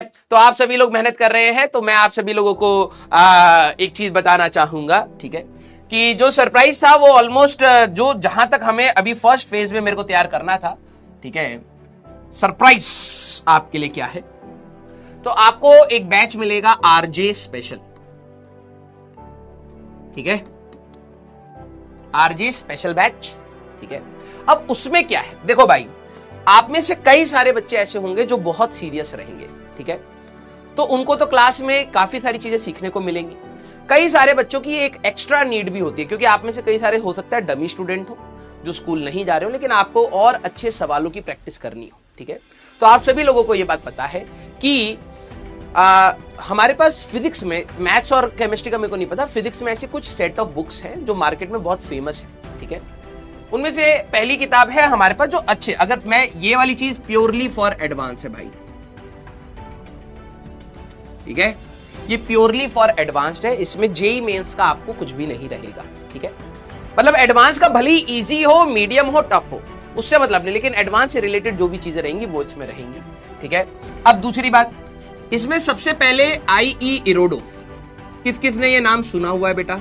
तो आप सभी लोग मेहनत कर रहे हैं, तो मैं आप सभी लोगों को एक चीज बताना चाहूंगा, ठीक है, कि जो सरप्राइज था वो ऑलमोस्ट जो जहां तक हमें अभी फर्स्ट फेज में मेरे को तैयार करना था, ठीक है, सरप्राइज आपके लिए क्या है, तो आपको एक बैच मिलेगा आरजे स्पेशल, ठीक है, आरजे स्पेशल बैच, ठीक है। अब उसमें क्या है, देखो भाई, आप में से कई सारे बच्चे ऐसे होंगे जो बहुत सीरियस रहेंगे, ठीक है, तो उनको तो क्लास में काफी सारी चीजें सीखने को मिलेंगी। कई सारे बच्चों की एक एक्स्ट्रा नीड भी होती है, क्योंकि आप में से कई सारे हो सकता है डमी स्टूडेंट हो जो स्कूल नहीं जा रहे हो, लेकिन आपको और अच्छे सवालों की प्रैक्टिस करनी हो, ठीक है। तो आप सभी लोगों को यह बात पता है कि हमारे पास फिजिक्स में, मैथ्स और केमिस्ट्री का मेरे को नहीं पता, फिजिक्स में ऐसी कुछ सेट ऑफ बुक्स हैं जो मार्केट में बहुत फेमस है, ठीक है। उनमें से पहली किताब है हमारे पास जो अच्छे, अगर मैं ये वाली चीज प्योरली फॉर एडवांस है भाई, ठीक है, ये प्योरली फॉर एडवांस्ड है, इसमें जेई मेंस का आपको कुछ भी नहीं रहेगा, ठीक है। मतलब एडवांस का भले ही इजी हो, मीडियम हो, टफ हो, उससे मतलब नहीं, लेकिन एडवांस से रिलेटेड जो भी चीजें रहेंगी वो इसमें रहेंगी, ठीक है। अब दूसरी बात, इसमें सबसे पहले IE इरोडोव, किस किस ने ये नाम सुना हुआ है बेटा,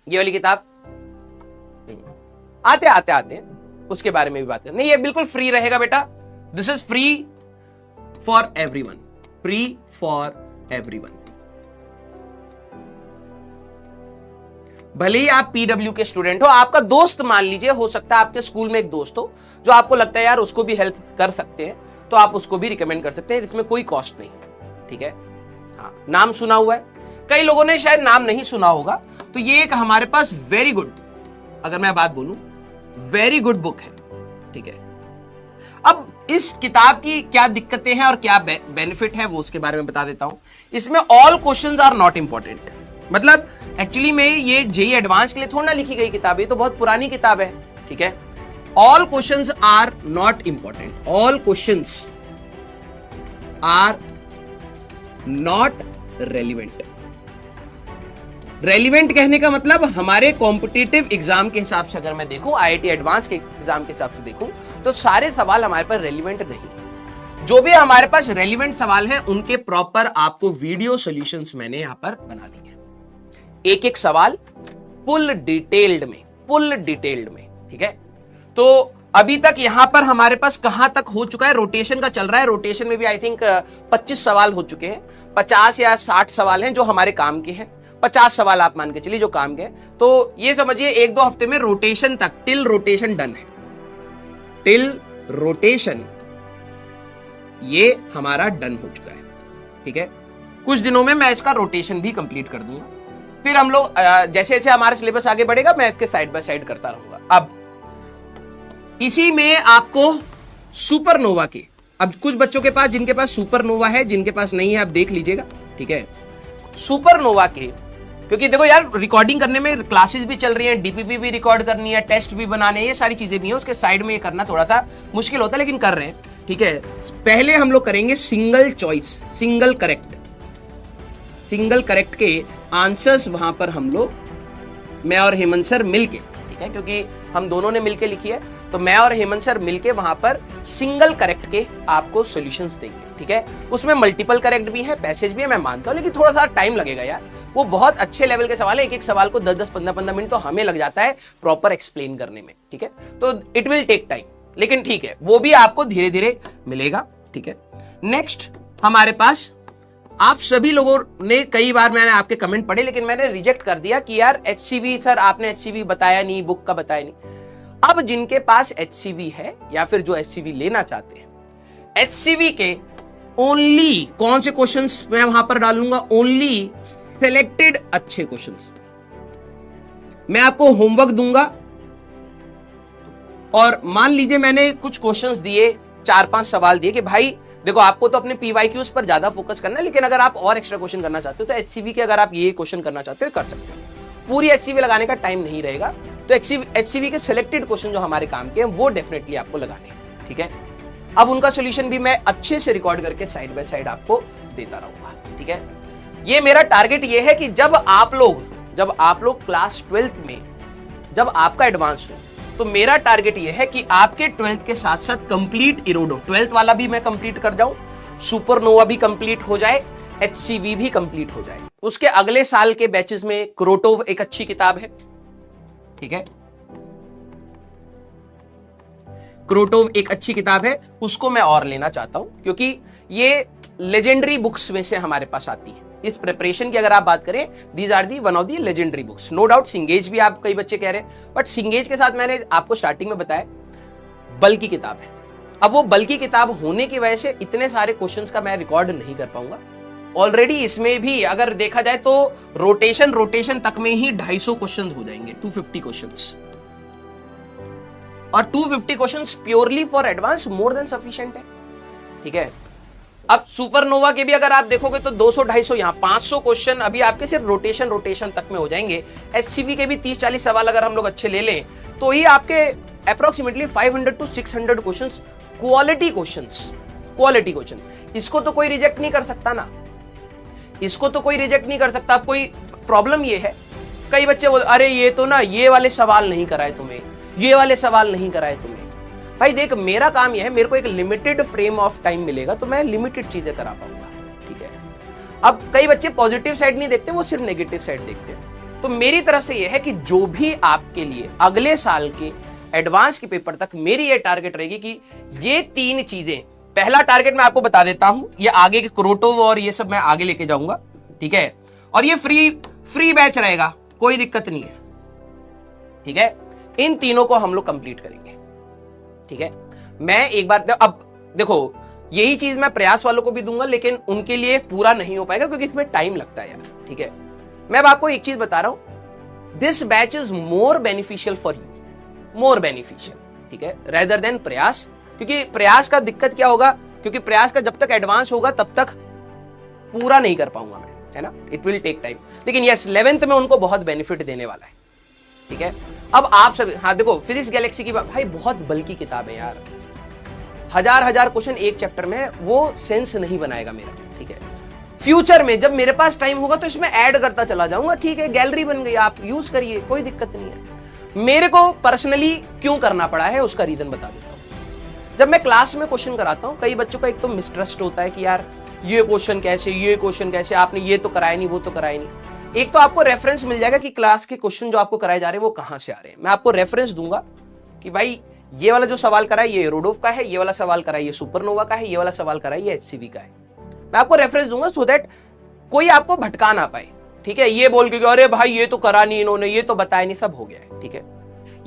ये वाली किताब, आते आते आते उसके बारे में भी बात करें। नहीं, ये बिल्कुल फ्री रहेगा बेटा, this is free for everyone, free for everyone. भले ही आप PW के स्टूडेंट हो, आपका दोस्त मान लीजिए, हो सकता है आपके स्कूल में एक दोस्त हो जो आपको लगता है यार उसको भी हेल्प कर सकते हैं, तो आप उसको भी रिकमेंड कर सकते हैं, इसमें कोई कॉस्ट नहीं, ठीक है। हाँ, नाम सुना हुआ है, कई लोगों ने शायद नाम नहीं सुना होगा, तो ये एक हमारे पास वेरी गुड, अगर मैं बात बोलूं, वेरी गुड बुक है, ठीक है। अब इस किताब की क्या दिक्कतें हैं और क्या बेनिफिट है वो उसके बारे में बता देता हूं। इसमें all questions are not important, मतलब एक्चुअली में ये जेई एडवांस के लिए थोड़ा ना लिखी गई किताब है, तो बहुत पुरानी किताब है, ठीक है। All questions are not important, all questions are not relevant. Relevant कहने का मतलब हमारे कॉम्पिटिटिव एग्जाम के हिसाब से अगर मैं देखूं, IIT एडवांस के एग्जाम के हिसाब से देखूं, तो सारे सवाल हमारे पास रेलिवेंट नहीं। जो भी हमारे पास रेलिवेंट सवाल हैं उनके प्रॉपर आपको वीडियो सॉल्यूशंस मैंने यहां पर बना दिए, एक एक सवाल फुल डिटेल्ड में, ठीक है। तो अभी तक यहां पर हमारे पास कहां तक हो चुका है, रोटेशन का चल रहा है, रोटेशन में भी आई थिंक 25 सवाल हो चुके हैं, 50 या 60 सवाल हैं जो हमारे काम के हैं, 50 सवाल आप मान के चलिए जो काम के, तो ये समझिए 1-2 हफ्ते में रोटेशन तक, टिल रोटेशन डन है, टिल रोटेशन ये हमारा डन हो चुका है, ठीक है। कुछ दिनों में मैं इसका रोटेशन भी कंप्लीट कर दूंगा, फिर हम लोग जैसे जैसे हमारा सिलेबस आगे बढ़ेगा मैं इसके साइड बाय साइड करता रहूंगा। अब इसी में आपको सुपरनोवा के, अब कुछ बच्चों के पास जिनके पास सुपरनोवा है, जिनके पास नहीं है आप देख लीजिएगा, ठीक है। सुपरनोवा के, क्योंकि देखो यार रिकॉर्डिंग करने में क्लासेस भी चल रही हैं, DPP भी रिकॉर्ड करनी है, टेस्ट भी बनाने, ये सारी चीजें भी हैं, उसके साइड में ये करना थोड़ा सा मुश्किल होता है, लेकिन कर रहे हैं, ठीक है। पहले हम लोग करेंगे सिंगल चॉइस, सिंगल करेक्ट के आंसर्स, वहां पर हम लोग, मैं और हेमंत सर मिलके, ठीक है, क्योंकि हम दोनों ने मिलके लिखी है, तो मैं और हेमंत सर मिलके वहां पर सिंगल करेक्ट के आपको सॉल्यूशंस देंगे, ठीक है। उसमें मल्टीपल करेक्ट भी है, पैसेज भी है, मैं मानता हूं, लेकिन थोड़ा सा टाइम लगेगा यार, वो बहुत अच्छे लेवल के सवाल है, एक एक सवाल को 10-10, 15-15 मिनट तो हमें लग जाता है प्रॉपर एक्सप्लेन करने में, ठीक है। तो इट विल टेक टाइम, लेकिन ठीक है, वो भी आपको धीरे धीरे मिलेगा, ठीक है। नेक्स्ट हमारे पास, आप सभी लोगों ने, कई बार मैंने आपके कमेंट पढ़े, लेकिन मैंने रिजेक्ट कर दिया कि यार HCV सर आपने HCV बताया नहीं, बुक का बताया नहीं। अब जिनके पास HCV है या फिर जो HCV लेना चाहते हैं, HCV के ओनली कौन से क्वेश्चंस मैं वहां पर डालूंगा, ओनली सिलेक्टेड अच्छे क्वेश्चंस मैं आपको होमवर्क दूंगा, और मान लीजिए मैंने कुछ क्वेश्चंस दिए, 4-5 सवाल दिए कि भाई देखो आपको तो अपने PYQs पर ज्यादा फोकस करना है, लेकिन अगर आप और एक्स्ट्रा क्वेश्चन करना चाहते हो तो HCV के अगर आप ये क्वेश्चन करना चाहते हो कर सकते हो, पूरी HCV लगाने का टाइम नहीं रहेगा, तो HCV के सिलेक्टेड क्वेश्चन जो हमारे काम के हैं वो डेफिनेटली आपको लगाने हैं, ठीक है। अब उनका सोल्यूशन भी मैं अच्छे से रिकॉर्ड करके साइड बाय साइड आपको देता रहूंगा, ठीक है। ये मेरा टारगेट ये है कि जब आप लोग क्लास 12th में, जब आपका एडवांस हो, तो मेरा टारगेट ये है कि आपके 12th के साथ साथ कंप्लीट इरोडोव 12th वाला भी मैं कंप्लीट कर जाऊं, सुपरनोवा भी कंप्लीट हो जाए, HCV भी कंप्लीट हो जाए। उसके अगले साल के बैचेस में क्रोटोव एक अच्छी किताब है, ठीक है, क्रोटोव एक अच्छी किताब है, उसको मैं और लेना चाहता हूं क्योंकि ये लेजेंडरी बुक्स में से हमारे पास आती है। इस प्रिपरेशन की अगर आप बात करें, these are the one of the legendary books. No doubt सिंगेज भी आप कई बच्चे कह रहे हैं, बट सिंगेज के साथ मैंने आपको स्टार्टिंग में बताया बल्कि किताब है। अब वो बल्कि किताब होने की वजह से इतने सारे क्वेश्चंस का मैं रिकॉर्ड नहीं कर पाऊंगा। ऑलरेडी इसमें भी अगर देखा जाए तो रोटेशन तक में ही 250 क्वेश्चंस हो जाएंगे, 250 क्वेश्चंस, और 250 questions purely for advance more than sufficient है, ठीक है। अब सुपरनोवा के भी अगर आप देखोगे तो 200-250 यहां 500 क्वेश्चन अभी आपके सिर्फ रोटेशन तक में हो जाएंगे। HCV के भी 30-40 सवाल अगर हम लोग अच्छे ले लें तो ही आपके approximately 500 to 600 questions quality question. इसको तो कोई रिजेक्ट नहीं कर सकता ना, इसको तो कोई रिजेक्ट नहीं कर सकता। कोई प्रॉब्लम ये है, कई बच्चे बोल अरे ये तो ना ये वाले सवाल नहीं कराए तुम्हें, ये वाले सवाल नहीं कराए तुम्हें। भाई देख, मेरा काम यह है, मेरे को एक लिमिटेड फ्रेम ऑफ टाइम मिलेगा तो मैं लिमिटेड चीजें करा पाऊंगा, ठीक है। अब कई बच्चे पॉजिटिव साइड नहीं देखते, वो सिर्फ नेगेटिव साइड देखते हैं। तो मेरी तरफ से यह है कि जो भी आपके लिए अगले साल के एडवांस के पेपर तक मेरी ये टारगेट रहेगी कि ये 3 चीजें, पहला टारगेट मैं आपको बता देता हूं, ये आगे के क्रोटोव और ये सब मैं आगे लेके जाऊंगा, ठीक है। और ये फ्री बैच रहेगा, कोई दिक्कत नहीं है, ठीक है। इन तीनों को हम लोग कंप्लीट करेंगे, ठीक है। मैं एक बार अब देखो, यही चीज मैं प्रयास वालों को भी दूंगा, लेकिन उनके लिए पूरा नहीं हो पाएगा क्योंकि इसमें टाइम लगता है यार, ठीक है। मैं अब आपको एक चीज बता रहा हूं, this batch is more beneficial for you, more beneficial, ठीक है, रेदर देन प्रयास। क्योंकि प्रयास का दिक्कत क्या होगा, क्योंकि प्रयास का जब तक एडवांस होगा तब तक पूरा नहीं कर पाऊंगा मैं, है ना, इट विल टेक टाइम। लेकिन यस, 11th में उनको बहुत बेनिफिट देने वाला है, ठीक है। अब आप सब, हाँ देखो, फिजिक्स गैलेक्सी की भाई बहुत बल्कि किताब है यार, हजार क्वेश्चन एक चैप्टर में है, वो सेंस नहीं बनाएगा मेरा, ठीक है। फ्यूचर में जब मेरे पास टाइम होगा तो इसमें ऐड करता चला जाऊंगा, ठीक है, गैलरी बन गई, आप यूज करिए, कोई दिक्कत नहीं है। मेरे को पर्सनली क्यों करना पड़ा है उसका रीजन बता देता हूं। जब मैं क्लास में क्वेश्चन कराता हूं, कई बच्चों का एक तो मिसट्रस्ट होता है कि यार ये क्वेश्चन कैसे, आपने ये तो कराया नहीं, वो तो कराया नहीं। एक तो आपको रेफरेंस मिल जाएगा कि क्लास के क्वेश्चन जो आपको कराए जा रहे हैं वो कहां से आ रहे हैं। मैं आपको रेफरेंस दूंगा कि भाई ये वाला जो सवाल करा है ये इरोडोव का है, ये वाला सवाल करा है ये सुपरनोवा का है, ये वाला सवाल करा है ये HCV का है। मैं आपको रेफरेंस दूंगा सो दैट कोई आपको भटका ना पाए, ठीक है। ये बोल के अरे भाई ये तो करा नहीं इन्होंने, ये तो बताया नहीं, सब हो गया है, ठीक है।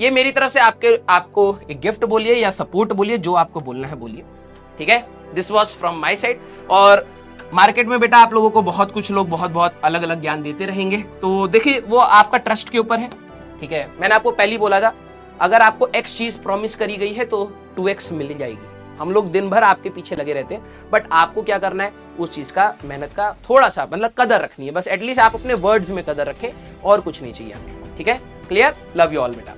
ये मेरी तरफ से आपको एक गिफ्ट बोलिए या सपोर्ट बोलिए, जो आपको बोलना है बोलिए, ठीक है। This was from my side. और मार्केट में बेटा आप लोगों को बहुत कुछ लोग बहुत अलग अलग ज्ञान देते रहेंगे, तो देखिए वो आपका ट्रस्ट के ऊपर है, ठीक है। मैंने आपको पहले ही बोला था, अगर आपको X चीज प्रॉमिस करी गई है तो 2X मिल जाएगी। हम लोग दिन भर आपके पीछे लगे रहते हैं, बट आपको क्या करना है, उस चीज का, मेहनत का थोड़ा सा मतलब कदर रखनी है, बस एटलीस्ट आप अपने वर्ड्स में कदर रखें, और कुछ नहीं चाहिए हमें, ठीक है। क्लियर? लव यू ऑल बेटा।